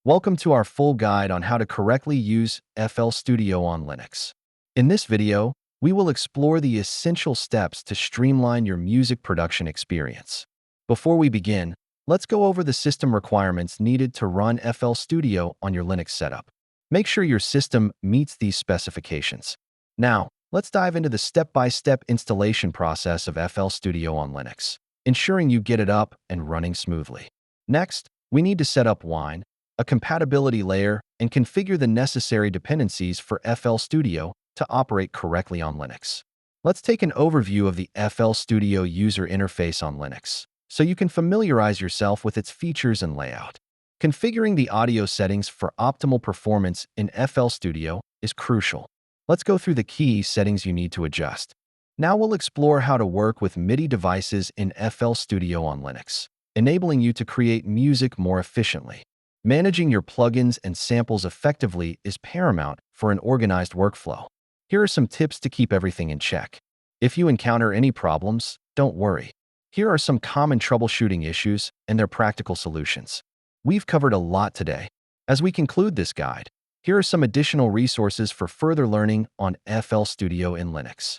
Welcome to our full guide on how to correctly use FL Studio on Linux. In this video, we will explore the essential steps to streamline your music production experience. Before we begin, let's go over the system requirements needed to run FL Studio on your Linux setup. Make sure your system meets these specifications. Now, let's dive into the step-by-step installation process of FL Studio on Linux, ensuring you get it up and running smoothly. Next, we need to set up Wine, a compatibility layer, and configure the necessary dependencies for FL Studio to operate correctly on Linux. Let's take an overview of the FL Studio user interface on Linux, so you can familiarize yourself with its features and layout. Configuring the audio settings for optimal performance in FL Studio is crucial. Let's go through the key settings you need to adjust. Now we'll explore how to work with MIDI devices in FL Studio on Linux, enabling you to create music more efficiently. Managing your plugins and samples effectively is paramount for an organized workflow. Here are some tips to keep everything in check. If you encounter any problems, don't worry. Here are some common troubleshooting issues and their practical solutions. We've covered a lot today. As we conclude this guide, here are some additional resources for further learning on FL Studio in Linux.